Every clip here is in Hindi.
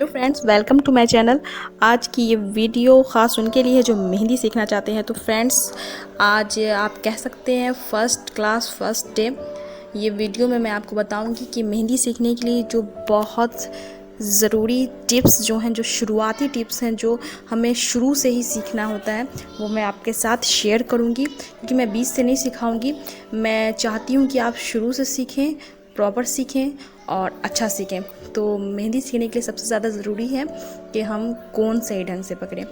Hello friends, welcome to my channel. आज की ये वीडियो ख़ास उनके लिए है जो मेहंदी सीखना चाहते हैं। तो फ्रेंड्स, आज आप कह सकते हैं फर्स्ट क्लास फर्स्ट डे। ये वीडियो में मैं आपको बताऊंगी कि मेहंदी सीखने के लिए जो बहुत ज़रूरी टिप्स जो हैं, जो शुरुआती टिप्स हैं, जो हमें शुरू से ही सीखना होता है, वो मैं आपके साथ शेयर करूंगी। क्योंकि मैं बीच से नहीं सिखाऊंगी, मैं चाहती हूँ कि आप शुरू से सीखें, प्रॉपर सीखें और अच्छा सीखें। तो मेहंदी सीखने के लिए सबसे ज़्यादा ज़रूरी है कि हम कोन सही ढंग से पकड़ें,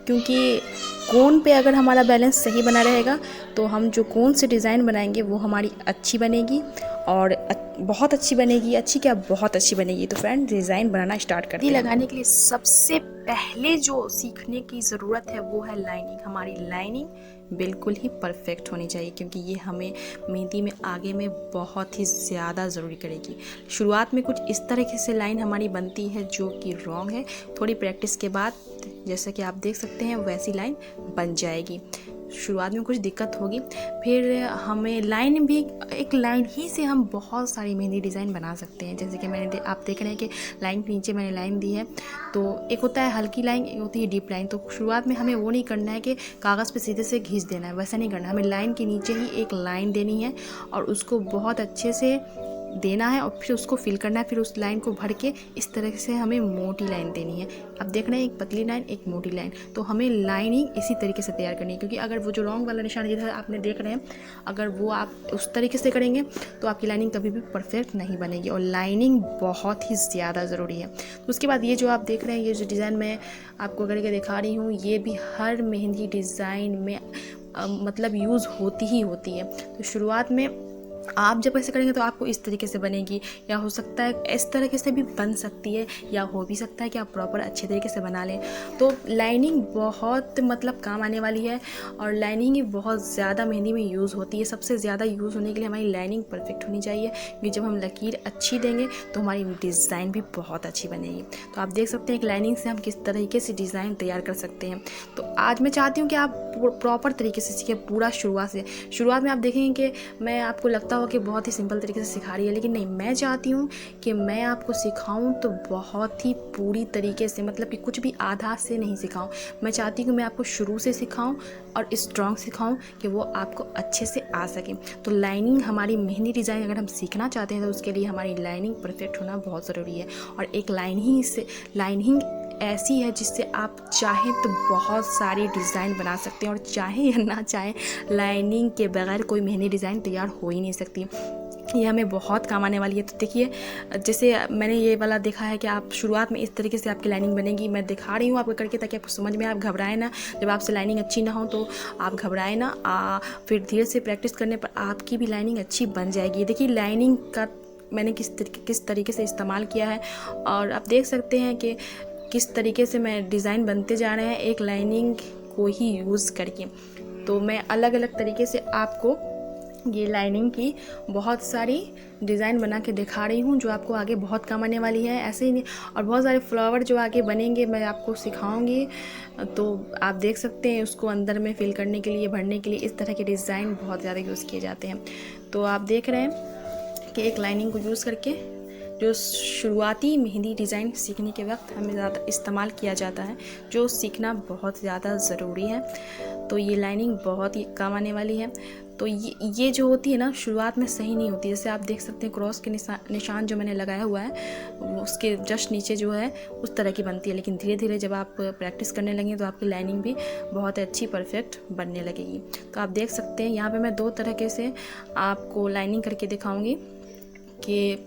क्योंकि कोन पे अगर हमारा बैलेंस सही बना रहेगा तो हम जो कोन से डिज़ाइन बनाएंगे वो हमारी अच्छी बनेगी और बहुत अच्छी बनेगी। अच्छी क्या, बहुत अच्छी बनेगी। तो फ्रेंड, डिज़ाइन बनाना स्टार्ट करते हैं। लगाने के लिए सबसे पहले जो सीखने की ज़रूरत है वो है लाइनिंग। हमारी लाइनिंग बिल्कुल ही परफेक्ट होनी चाहिए, क्योंकि ये हमें मेहंदी में आगे में बहुत ही ज़्यादा ज़रूरी करेगी। शुरुआत में कुछ इस तरीके से लाइन हमारी बनती है जो कि रॉन्ग है। थोड़ी प्रैक्टिस के बाद जैसा कि आप देख सकते हैं वैसी लाइन बन जाएगी। शुरुआत में कुछ दिक्कत होगी, फिर हमें लाइन भी, एक लाइन ही से हम बहुत सारी मेहंदी डिज़ाइन बना सकते हैं। जैसे कि आप देख रहे हैं कि लाइन के नीचे मैंने लाइन दी है, तो एक होता है हल्की लाइन, एक होती है डीप लाइन। तो शुरुआत में हमें वो नहीं करना है कि कागज़ पे सीधे से घिस देना है, वैसा नहीं करना। हमें लाइन के नीचे ही एक लाइन देनी है और उसको बहुत अच्छे से देना है और फिर उसको फिल करना है। फिर उस लाइन को भर के इस तरह से हमें मोटी लाइन देनी है। अब देख रहे हैं, एक पतली लाइन, एक मोटी लाइन। तो हमें लाइनिंग इसी तरीके से तैयार करनी है, क्योंकि अगर वो जो रॉन्ग वाला निशान जिधर आपने देख रहे हैं, अगर वो आप उस तरीके से करेंगे तो आपकी लाइनिंग कभी भी परफेक्ट नहीं बनेगी। और लाइनिंग बहुत ही ज़्यादा ज़रूरी है। तो उसके बाद ये जो आप देख रहे हैं, ये जो डिज़ाइन मैं आपको करके दिखा रही हूँ, ये भी हर मेहंदी डिज़ाइन में मतलब यूज़ होती ही होती है। तो शुरुआत में आप जब ऐसे करेंगे तो आपको इस तरीके से बनेगी, या हो सकता है इस तरीके से भी बन सकती है, या हो भी सकता है कि आप प्रॉपर अच्छे तरीके से बना लें। तो लाइनिंग बहुत मतलब काम आने वाली है, और लाइनिंग ही बहुत ज़्यादा मेहंदी में यूज़ होती है। सबसे ज़्यादा यूज़ होने के लिए हमारी लाइनिंग परफेक्ट होनी चाहिए, क्योंकि जब हम लकीर अच्छी देंगे तो हमारी डिज़ाइन भी बहुत अच्छी बनेगी। तो आप देख सकते हैं कि लाइनिंग से हम किस तरीके से डिज़ाइन तैयार कर सकते हैं। तो आज मैं चाहती हूँ कि आप प्रॉपर तरीके से सीखें, पूरा शुरुआत से। शुरुआत में आप देखेंगे कि मैं आपको लगता हो कि बहुत ही सिंपल तरीके से सिखा रही है, लेकिन नहीं, मैं चाहती हूँ कि मैं आपको सिखाऊं तो बहुत ही पूरी तरीके से, मतलब कि कुछ भी आधा से नहीं सिखाऊं। मैं चाहती हूँ कि मैं आपको शुरू से सिखाऊं और स्ट्रॉन्ग सिखाऊं कि वो आपको अच्छे से आ सके। तो लाइनिंग, हमारी मेहंदी डिज़ाइन अगर हम सीखना चाहते हैं तो उसके लिए हमारी लाइनिंग परफेक्ट होना बहुत ज़रूरी है। और एक लाइनिंग ऐसी है जिससे आप चाहें तो बहुत सारी डिज़ाइन बना सकते हैं, और चाहें या ना चाहें, लाइनिंग के बगैर कोई मेहंदी डिज़ाइन तैयार हो ही नहीं सकती। ये हमें बहुत काम आने वाली है। तो देखिए, जैसे मैंने ये वाला देखा है कि आप शुरुआत में इस तरीके से आपकी लाइनिंग बनेगी। मैं दिखा रही हूँ आपको करके, ताकि आपको समझ में, आप घबराएं ना। जब आपसे लाइनिंग अच्छी ना हो तो आप घबराएं ना, फिर धीरे से प्रैक्टिस करने पर आपकी भी लाइनिंग अच्छी बन जाएगी। देखिए, लाइनिंग का मैंने किस तरीके से इस्तेमाल किया है, और आप देख सकते हैं कि किस तरीके से मैं डिज़ाइन बनते जा रहे हैं एक लाइनिंग को ही यूज़ करके। तो मैं अलग अलग तरीके से आपको ये लाइनिंग की बहुत सारी डिज़ाइन बना के दिखा रही हूँ, जो आपको आगे बहुत काम आने वाली है। ऐसे ही नहीं, और बहुत सारे फ्लावर जो आगे बनेंगे मैं आपको सिखाऊंगी। तो आप देख सकते हैं, उसको अंदर में फिल करने के लिए, भरने के लिए इस तरह के डिज़ाइन बहुत ज़्यादा यूज़ किए जाते हैं। तो आप देख रहे हैं कि एक लाइनिंग को यूज़ करके जो शुरुआती मेहंदी डिज़ाइन सीखने के वक्त हमें ज़्यादा इस्तेमाल किया जाता है, जो सीखना बहुत ज़्यादा ज़रूरी है। तो ये लाइनिंग बहुत ही काम आने वाली है। तो ये जो होती है ना, शुरुआत में सही नहीं होती। जैसे आप देख सकते हैं क्रॉस के निशान जो मैंने लगाया हुआ है, उसके जस्ट नीचे जो है उस तरह की बनती है। लेकिन धीरे धीरे जब आप प्रैक्टिस करने लगेंगे तो आपकी लाइनिंग भी बहुत अच्छी परफेक्ट बनने लगेगी। तो आप देख सकते हैं यहाँ पे मैं दो तरीके से आपको लाइनिंग करके दिखाऊंगी कि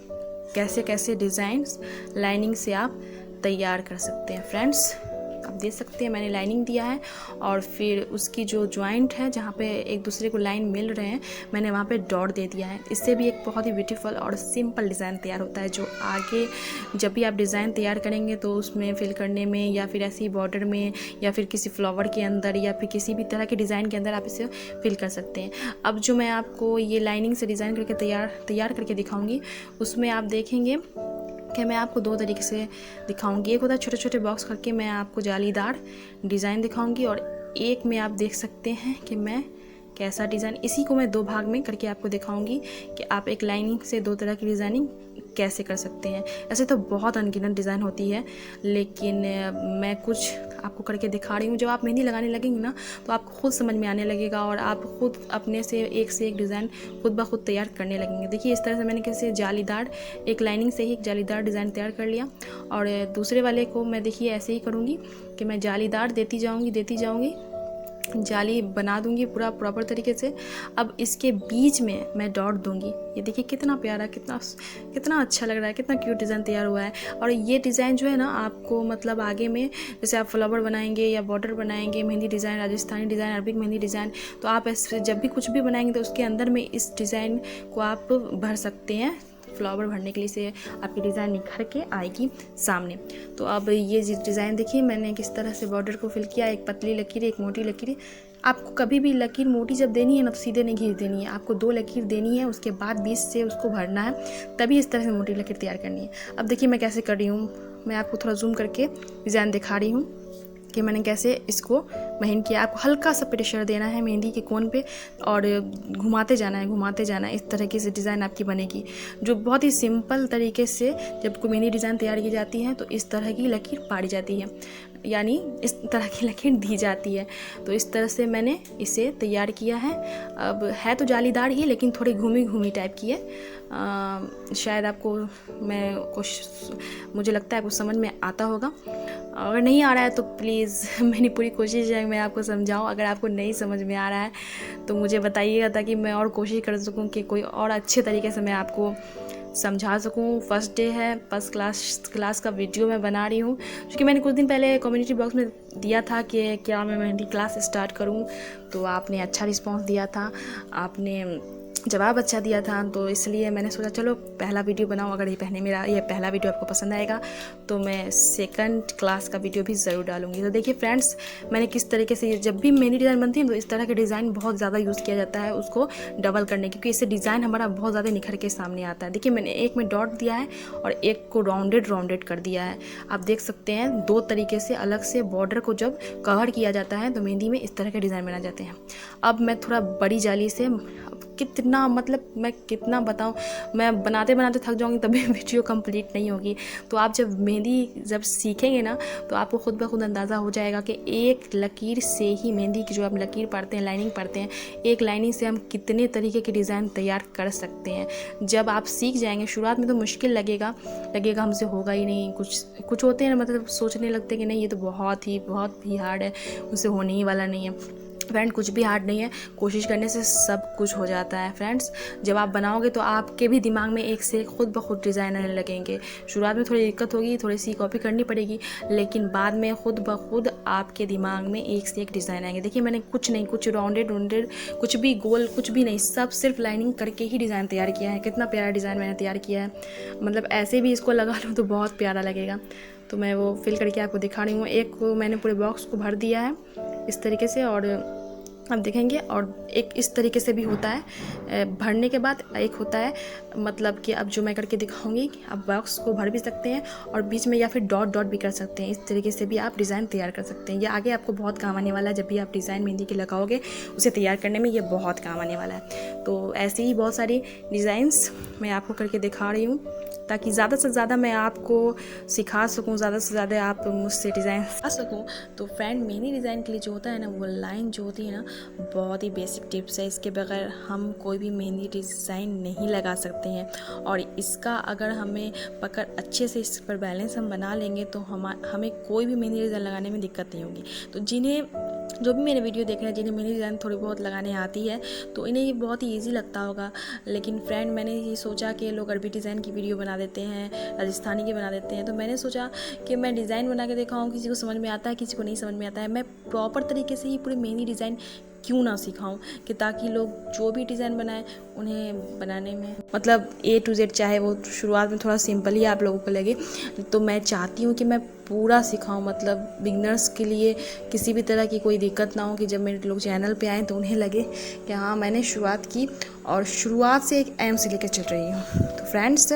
कैसे कैसे डिज़ाइंस लाइनिंग से आप तैयार कर सकते हैं। फ्रेंड्स, आप देख सकते हैं मैंने लाइनिंग दिया है, और फिर उसकी जो जॉइंट है जहाँ पे एक दूसरे को लाइन मिल रहे हैं, मैंने वहाँ पे डॉट दे दिया है। इससे भी एक बहुत ही ब्यूटीफुल और सिंपल डिज़ाइन तैयार होता है, जो आगे जब भी आप डिज़ाइन तैयार करेंगे तो उसमें फिल करने में, या फिर ऐसे ही बॉर्डर में, या फिर किसी फ्लावर के अंदर, या फिर किसी भी तरह के डिज़ाइन के अंदर आप इसे फिल कर सकते हैं। अब जो मैं आपको ये लाइनिंग से डिज़ाइन करके तैयार करके दिखाऊँगी, उसमें आप देखेंगे कि मैं आपको दो तरीके से दिखाऊंगी। एक होता है छोटे छोटे बॉक्स करके मैं आपको जालीदार डिज़ाइन दिखाऊंगी, और एक में आप देख सकते हैं कि मैं कैसा डिज़ाइन, इसी को मैं दो भाग में करके आपको दिखाऊंगी कि आप एक लाइनिंग से दो तरह की डिज़ाइनिंग कैसे कर सकते हैं। ऐसे तो बहुत अनगिनत डिज़ाइन होती है, लेकिन मैं कुछ आपको करके दिखा रही हूँ। जब आप मेहंदी लगाने लगेंगे ना तो आपको खुद समझ में आने लगेगा और आप खुद अपने से एक डिज़ाइन खुद ब खुद तैयार करने लगेंगे। देखिए इस तरह से मैंने कैसे जालीदार एक लाइनिंग से ही एक जालीदार डिज़ाइन तैयार कर लिया, और दूसरे वाले को मैं देखिए ऐसे ही करूँगी कि मैं जालीदार देती जाऊँगी, जाली बना दूंगी पूरा प्रॉपर तरीके से। अब इसके बीच में मैं डॉट दूंगी। ये देखिए कितना प्यारा, कितना अच्छा लग रहा है, कितना क्यूट डिज़ाइन तैयार हुआ है। और ये डिज़ाइन जो है ना आपको मतलब आगे में जैसे आप फ्लावर बनाएंगे या बॉर्डर बनाएंगे, mehndi design, Rajasthani design, Arabic mehndi design, तो आप ऐसे जब भी कुछ भी बनाएंगे तो उसके अंदर में इस डिज़ाइन को आप भर सकते हैं। फ्लावर भरने के लिए से आपकी डिज़ाइन निखर के आएगी सामने। तो अब ये डिज़ाइन देखिए मैंने किस तरह से बॉर्डर को फिल किया, एक पतली लकीर एक मोटी लकीर। आपको कभी भी लकीर मोटी जब देनी है ना तो सीधे नहीं घिस देनी है, आपको 2 लकीर देनी है, उसके बाद बीच से उसको भरना है, तभी इस तरह से मोटी लकीर तैयार करनी है। अब देखिए मैं कैसे कर रही हूँ, मैं आपको थोड़ा जूम करके डिज़ाइन दिखा रही हूँ कि मैंने कैसे इसको महीन किया। आपको हल्का सा प्रेशर देना है मेहंदी के कोन पे और घुमाते जाना है। इस तरीके से डिज़ाइन आपकी बनेगी, जो बहुत ही सिंपल तरीके से जब कोई मेहंदी डिज़ाइन तैयार की जाती है तो इस तरह की लकीर पाड़ी जाती है, यानी इस तरह की लकीर दी जाती है। तो इस तरह से मैंने इसे तैयार किया है। अब है तो जालीदार ही, लेकिन थोड़ी घूमी टाइप की है। शायद आपको मुझे लगता है आपको समझ में आता होगा। अगर नहीं आ रहा है तो प्लीज़ मेरी पूरी कोशिश है मैं आपको समझाऊं। अगर आपको नहीं समझ में आ रहा है तो मुझे बताइएगा, ताकि मैं और कोशिश कर सकूं कि कोई और अच्छे तरीके से मैं आपको समझा सकूं। फर्स्ट डे है, फर्स्ट क्लास का वीडियो मैं बना रही हूं, क्योंकि मैंने कुछ दिन पहले कम्युनिटी बॉक्स में दिया था कि क्या मैं मेहंदी क्लास स्टार्ट करूं, तो आपने अच्छा रिस्पांस दिया था, आपने जवाब अच्छा दिया था, तो इसलिए मैंने सोचा चलो पहला वीडियो बनाऊं। अगर मेरा ये पहला वीडियो आपको पसंद आएगा तो मैं सेकंड क्लास का वीडियो भी ज़रूर डालूंगी। तो देखिए फ्रेंड्स, मैंने किस तरीके से जब भी मेहंदी डिज़ाइन बनती है तो इस तरह के डिज़ाइन बहुत ज़्यादा यूज़ किया जाता है उसको डबल करने, क्योंकि इससे डिज़ाइन हमारा बहुत ज़्यादा निखर के सामने आता है। देखिए मैंने एक में डॉट दिया है और एक को राउंडेड कर दिया है। आप देख सकते हैं 2 तरीके से अलग से बॉर्डर को जब कवर किया जाता है तो मेहंदी में इस तरह के डिज़ाइन बना जाते हैं। अब मैं थोड़ा बड़ी जाली से मैं कितना बताऊं, मैं बनाते थक जाऊंगी तभी वीडियो कंप्लीट नहीं होगी। तो आप जब मेहंदी सीखेंगे ना तो आपको खुद ब खुद अंदाज़ा हो जाएगा कि एक लकीर से ही मेहंदी की जो आप लकीर पढ़ते हैं, लाइनिंग पढ़ते हैं, एक लाइनिंग से हम कितने तरीके के डिज़ाइन तैयार कर सकते हैं। जब आप सीख जाएंगे, शुरुआत में तो मुश्किल लगेगा हमसे होगा ही नहीं। कुछ होते हैं मतलब सोचने लगते हैं कि नहीं ये तो बहुत ही हार्ड है, उससे होने ही वाला नहीं है। फ्रेंड कुछ भी हार्ड नहीं है, कोशिश करने से सब कुछ हो जाता है। फ्रेंड्स जब आप बनाओगे तो आपके भी दिमाग में एक से एक खुद ब खुद डिज़ाइन आने लगेंगे। शुरुआत में थोड़ी दिक्कत होगी, थोड़ी सी कॉपी करनी पड़ेगी, लेकिन बाद में खुद ब खुद आपके दिमाग में एक से एक डिज़ाइन आएंगे। देखिए मैंने कुछ राउंडेड कुछ भी गोल कुछ भी नहीं, सब सिर्फ लाइनिंग करके ही डिज़ाइन तैयार किया है। कितना प्यारा डिज़ाइन मैंने तैयार किया है, मतलब ऐसे भी इसको लगा लूँ तो बहुत प्यारा लगेगा। तो मैं वो फिल करके आपको दिखा रही हूँ। एक को मैंने पूरे बॉक्स को भर दिया है इस तरीके से, और आप देखेंगे। और एक इस तरीके से भी होता है भरने के बाद, एक होता है मतलब कि अब जो मैं करके दिखाऊंगी, आप बॉक्स को भर भी सकते हैं और बीच में या फिर डॉट भी कर सकते हैं। इस तरीके से भी आप डिज़ाइन तैयार कर सकते हैं। ये आगे आपको बहुत काम आने वाला है, जब भी आप डिज़ाइन मेहंदी के लगाओगे उसे तैयार करने में ये बहुत काम आने वाला है। तो ऐसे ही बहुत सारी डिज़ाइंस मैं आपको करके दिखा रही हूँ, ताकि ज़्यादा से ज़्यादा मैं आपको सिखा सकूं, ज़्यादा से ज़्यादा आप मुझसे डिज़ाइन आ सकूं। तो फ्रेंड मेहंदी डिज़ाइन के लिए जो होता है ना, वो लाइन जो होती है ना, बहुत ही बेसिक टिप्स है। इसके बगैर हम कोई भी मेहंदी डिज़ाइन नहीं लगा सकते हैं, और इसका अगर हमें पकड़ अच्छे से इस पर बैलेंस हम बना लेंगे तो हमें कोई भी मेहंदी डिज़ाइन लगाने में दिक्कत नहीं होगी। तो जो भी मेरे वीडियो देख रहे हैं, जिन्हें मेहंदी डिज़ाइन थोड़ी बहुत लगाने आती है तो इन्हें ये बहुत ही ईजी लगता होगा। लेकिन फ्रेंड मैंने ये सोचा कि लोग अरबी डिज़ाइन की वीडियो बना देते हैं, राजस्थानी की बना देते हैं, तो मैंने सोचा कि मैं डिज़ाइन बना के दिखाऊँ। किसी को समझ में आता है, किसी को नहीं समझ में आता है। मैं प्रॉपर तरीके से ही पूरी मेहंदी डिज़ाइन क्यों ना सिखाऊं, कि ताकि लोग जो भी डिज़ाइन बनाएं उन्हें बनाने में मतलब A to Z, चाहे वो शुरुआत में थोड़ा सिंपल ही आप लोगों को लगे, तो मैं चाहती हूँ कि मैं पूरा सिखाऊं। मतलब बिगनर्स के लिए किसी भी तरह की कोई दिक्कत ना हो, कि जब मेरे लोग चैनल पे आएँ तो उन्हें लगे कि हाँ मैंने शुरुआत की और शुरुआत से एक एम से लेकर चल रही हूँ। तो फ्रेंड्स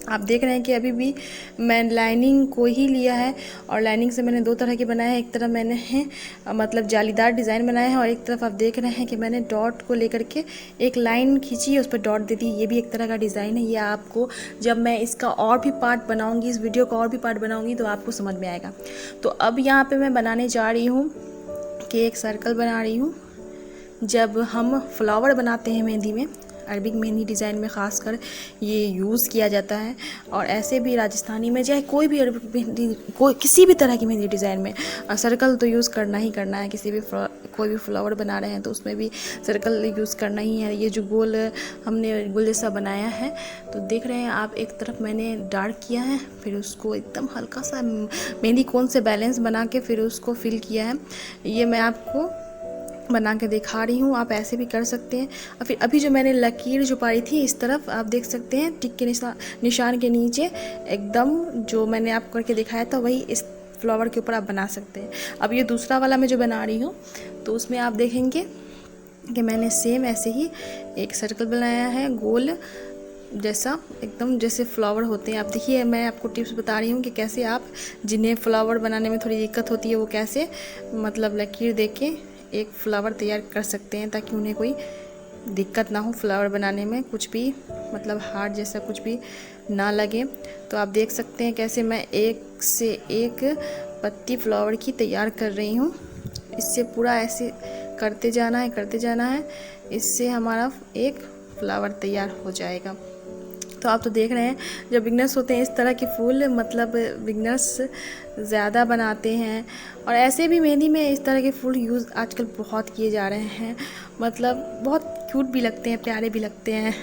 आप देख रहे हैं कि अभी भी मैं लाइनिंग को ही लिया है और लाइनिंग से मैंने दो तरह के बनाए हैं। एक तरफ मैंने मतलब जालीदार डिज़ाइन बनाया है और एक तरफ आप देख रहे हैं कि मैंने डॉट को लेकर के एक लाइन खींची है, उस पर डॉट दे दी। ये भी एक तरह का डिज़ाइन है। ये आपको जब मैं इसका और भी पार्ट बनाऊँगी, इस वीडियो का और भी पार्ट बनाऊँगी तो आपको समझ में आएगा। तो अब यहाँ पर मैं बनाने जा रही हूँ कि एक सर्कल बना रही हूँ। जब हम फ्लावर बनाते हैं मेहंदी में, अरबिक मेहंदी डिज़ाइन में ख़ासकर ये यूज़ किया जाता है, और ऐसे भी राजस्थानी में चाहे कोई भी अरबिक मेहंदी, कोई किसी भी तरह की मेहंदी डिज़ाइन में सर्कल तो यूज़ करना ही करना है। किसी भी कोई भी फ्लावर बना रहे हैं तो उसमें भी सर्कल यूज़ करना ही है। ये जो गोल हमने गोल जैसा बनाया है तो देख रहे हैं आप, एक तरफ मैंने डार्क किया है, फिर उसको एकदम हल्का सा मेहंदी कोन से बैलेंस बना के फिर उसको फिल किया है। ये मैं आपको बना के दिखा रही हूँ, आप ऐसे भी कर सकते हैं। और फिर अभी जो मैंने लकीर जो पाई थी इस तरफ आप देख सकते हैं, टिक के निशान के नीचे एकदम जो मैंने आपको करके दिखाया था वही इस फ्लावर के ऊपर आप बना सकते हैं। अब ये दूसरा वाला मैं जो बना रही हूँ तो उसमें आप देखेंगे कि मैंने सेम ऐसे ही एक सर्कल बनाया है गोल जैसा, एकदम जैसे फ्लावर होते हैं। आप देखिए, मैं आपको टिप्स बता रही हूँ कि कैसे आप जिन्हें फ्लावर बनाने में थोड़ी दिक्कत होती है वो कैसे मतलब लकीर दे के एक फ्लावर तैयार कर सकते हैं, ताकि उन्हें कोई दिक्कत ना हो फ्लावर बनाने में, कुछ भी मतलब हार्ड जैसा कुछ भी ना लगे। तो आप देख सकते हैं कैसे मैं एक से एक पत्ती फ्लावर की तैयार कर रही हूँ। इससे पूरा ऐसे करते जाना है, इससे हमारा एक फ्लावर तैयार हो जाएगा। तो आप तो देख रहे हैं, जब बिगनर्स होते हैं इस तरह के फूल मतलब बिगनर्स ज़्यादा बनाते हैं, और ऐसे भी मेहंदी में इस तरह के फूल यूज़ आजकल बहुत किए जा रहे हैं। मतलब बहुत क्यूट भी लगते हैं, प्यारे भी लगते हैं।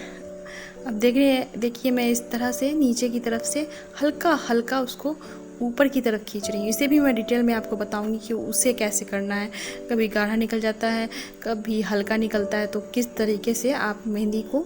अब देखिए मैं इस तरह से नीचे की तरफ से हल्का हल्का उसको ऊपर की तरफ खींच रही हूँ। इसे भी मैं डिटेल में आपको बताऊंगी कि उसे कैसे करना है। कभी गाढ़ा निकल जाता है, कभी हल्का निकलता है, तो किस तरीके से आप मेहंदी को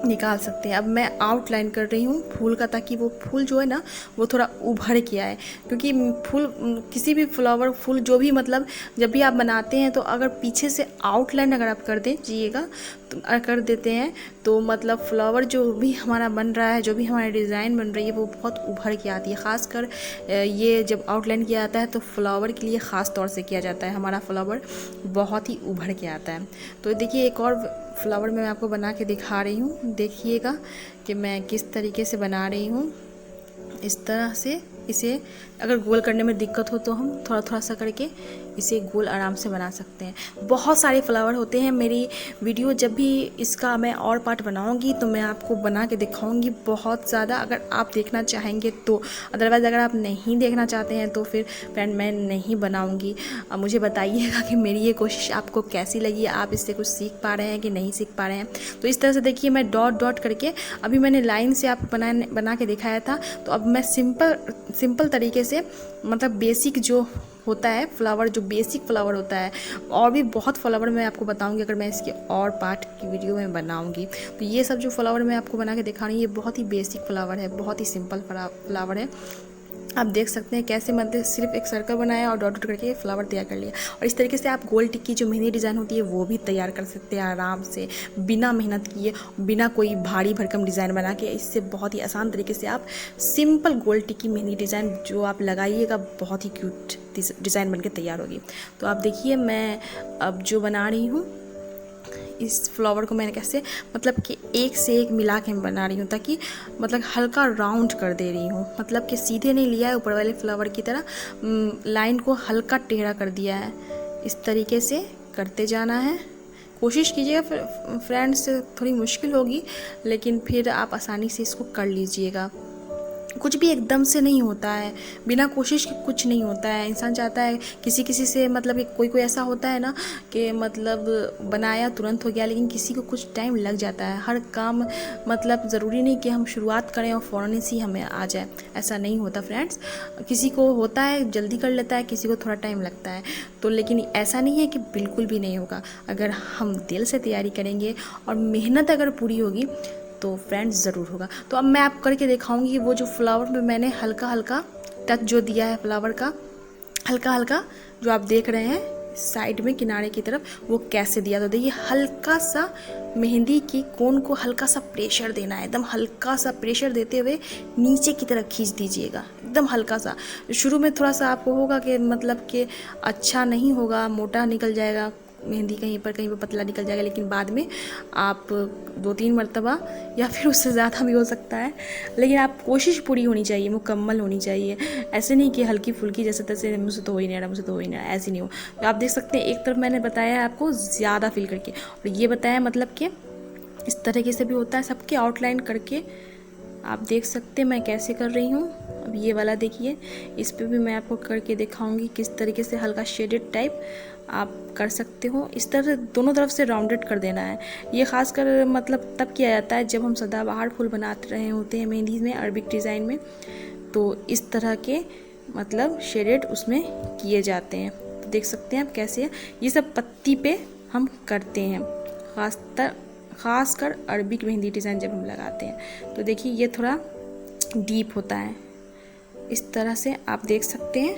निकाल सकते हैं। अब मैं आउटलाइन कर रही हूँ फूल का, ताकि वो फूल जो है ना वो थोड़ा उभर के आए, क्योंकि फूल किसी भी फ्लावर फूल जो भी मतलब जब भी आप बनाते हैं तो अगर पीछे से आउटलाइन अगर आप कर दीजिएगा तो कर देते हैं तो मतलब फ्लावर जो भी हमारा बन रहा है, जो भी हमारी डिज़ाइन बन रही है वो बहुत उभर के आती है। ख़ासकर ये जब आउटलाइन किया जाता है तो फ्लावर के लिए ख़ास तौर से किया जाता है, हमारा फ्लावर बहुत ही उभर के आता है। तो देखिए एक और फ्लावर मैं आपको बना के दिखा रही हूँ, देखिएगा कि मैं किस तरीके से बना रही हूँ। इस तरह से इसे अगर गोल करने में दिक्कत हो तो हम थोड़ा थोड़ा सा करके इसे गोल आराम से बना सकते हैं। बहुत सारे फ्लावर होते हैं। मेरी वीडियो जब भी इसका मैं और पार्ट बनाऊंगी तो मैं आपको बना के दिखाऊंगी बहुत ज़्यादा, अगर आप देखना चाहेंगे तो। अदरवाइज़ अगर आप नहीं देखना चाहते हैं तो फिर फ्रेंड मैं नहीं बनाऊंगी। अब मुझे बताइएगा कि मेरी ये कोशिश आपको कैसी लगी, आप इससे कुछ सीख पा रहे हैं कि नहीं सीख पा रहे हैं। तो इस तरह से देखिए मैं डॉट डॉट करके अभी मैंने लाइन से आपको बना के दिखाया था, तो अब मैं सिंपल तरीके से मतलब बेसिक जो होता है फ्लावर, जो बेसिक फ्लावर होता है, और भी बहुत फ्लावर मैं आपको बताऊंगी अगर मैं इसके और पार्ट की वीडियो में बनाऊंगी। तो ये सब जो फ्लावर मैं आपको बना के दिखा रही हूँ ये बहुत ही बेसिक फ्लावर है, बहुत ही सिंपल फ्लावर है। आप देख सकते हैं कैसे मैंने सिर्फ एक सर्कल बनाया और डॉट डॉट करके फ्लावर तैयार कर लिया। और इस तरीके से आप गोल टिक्की जो मेहंदी डिज़ाइन होती है वो भी तैयार कर सकते हैं आराम से, बिना मेहनत किए, बिना कोई भारी भरकम डिज़ाइन बना के। इससे बहुत ही आसान तरीके से आप सिंपल गोल टिक्की मेहंदी डिज़ाइन जो आप लगाइएगा बहुत ही क्यूट डिज़ाइन बन के तैयार होगी। तो आप देखिए मैं अब जो बना रही हूँ इस फ्लावर को मैंने कैसे मतलब कि एक से एक मिला के बना रही हूँ, ताकि मतलब हल्का राउंड कर दे रही हूँ, मतलब कि सीधे नहीं लिया है ऊपर वाले फ्लावर की तरह, लाइन को हल्का टेढ़ा कर दिया है। इस तरीके से करते जाना है। कोशिश कीजिएगा फ्रेंड्स, थोड़ी मुश्किल होगी लेकिन फिर आप आसानी से इसको कर लीजिएगा। कुछ भी एकदम से नहीं होता है, बिना कोशिश के कुछ नहीं होता है। इंसान चाहता है किसी से मतलब कोई ऐसा होता है ना कि मतलब बनाया तुरंत हो गया, लेकिन किसी को कुछ टाइम लग जाता है। हर काम मतलब ज़रूरी नहीं कि हम शुरुआत करें और फ़ौरन से ही हमें आ जाए, ऐसा नहीं होता फ्रेंड्स। किसी को होता है जल्दी कर लेता है, किसी को थोड़ा टाइम लगता है। तो लेकिन ऐसा नहीं है कि बिल्कुल भी नहीं होगा। अगर हम दिल से तैयारी करेंगे और मेहनत अगर पूरी होगी तो फ्रेंड्स ज़रूर होगा। तो अब मैं आप करके दिखाऊंगी वो जो फ्लावर में मैंने हल्का हल्का टच जो दिया है फ्लावर का, हल्का हल्का जो आप देख रहे हैं साइड में किनारे की तरफ वो कैसे दिया। तो देखिए हल्का सा मेहंदी की कोन को हल्का सा प्रेशर देना है, एकदम हल्का सा प्रेशर देते हुए नीचे की तरफ खींच दीजिएगा, एकदम हल्का सा। शुरू में थोड़ा सा आपको होगा कि मतलब कि अच्छा नहीं होगा, मोटा निकल जाएगा मेहंदी, कहीं पर पतला निकल जाएगा, लेकिन बाद में आप 2-3 मरतबा या फिर उससे ज़्यादा भी हो सकता है, लेकिन आप कोशिश पूरी होनी चाहिए, मुकम्मल होनी चाहिए। ऐसे नहीं कि हल्की फुल्की जैसे तैसे मुझसे तो हो ही नहीं रहा, मुझसे तो हो ही नहीं रहा, ऐसे नहीं हो। तो आप देख सकते हैं एक तरफ मैंने बताया है आपको ज़्यादा फिल करके, और ये बताया मतलब कि इस तरीके से भी होता है सबके आउटलाइन करके। आप देख सकते हैं मैं कैसे कर रही हूँ। अब ये वाला देखिए, इस पे भी मैं आपको करके दिखाऊंगी किस तरीके से हल्का शेडेड टाइप आप कर सकते हो। इस तरह से दोनों तरफ से राउंडेड कर देना है। ये खासकर मतलब तब किया जाता है जब हम सदाबहार फूल बनाते रहे होते हैं मेहंदी में, अरबिक डिज़ाइन में, तो इस तरह के मतलब शेडेड उसमें किए जाते हैं। तो देख सकते हैं आप कैसे ये सब पत्ती पे हम करते हैं, खासकर अरबिक मेहंदी डिज़ाइन जब हम लगाते हैं। तो देखिए ये थोड़ा डीप होता है, इस तरह से आप देख सकते हैं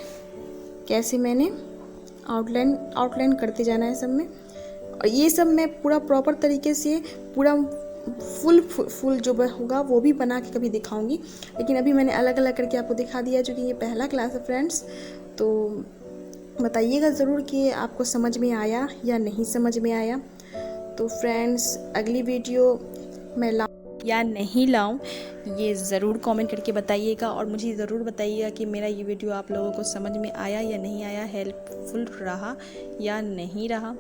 कैसे मैंने आउटलाइन करते जाना है सब में। और ये सब मैं पूरा प्रॉपर तरीके से पूरा फुल जो होगा वो भी बना के कभी दिखाऊंगी, लेकिन अभी मैंने अलग अलग करके आपको दिखा दिया, जो कि ये पहला क्लास है फ्रेंड्स। तो बताइएगा ज़रूर कि आपको समझ में आया या नहीं समझ में आया। तो फ्रेंड्स अगली वीडियो मैं लाऊं या नहीं लाऊं, ये ज़रूर कमेंट करके बताइएगा, और मुझे ज़रूर बताइएगा कि मेरा ये वीडियो आप लोगों को समझ में आया या नहीं आया, हेल्पफुल रहा या नहीं रहा।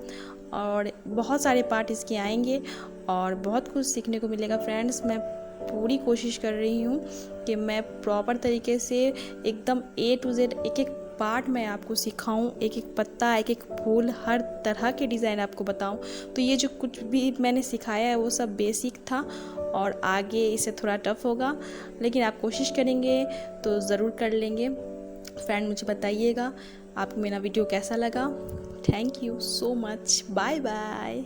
और बहुत सारे पार्ट इसके आएंगे और बहुत कुछ सीखने को मिलेगा फ्रेंड्स। मैं पूरी कोशिश कर रही हूँ कि मैं प्रॉपर तरीके से एकदम A to Z एक एक पार्ट मैं आपको सिखाऊं, एक एक पत्ता, एक एक फूल, हर तरह के डिज़ाइन आपको बताऊं। तो ये जो कुछ भी मैंने सिखाया है वो सब बेसिक था, और आगे इसे थोड़ा टफ होगा, लेकिन आप कोशिश करेंगे तो ज़रूर कर लेंगे। फ्रेंड मुझे बताइएगा आपको मेरा वीडियो कैसा लगा। Thank you so much, bye bye.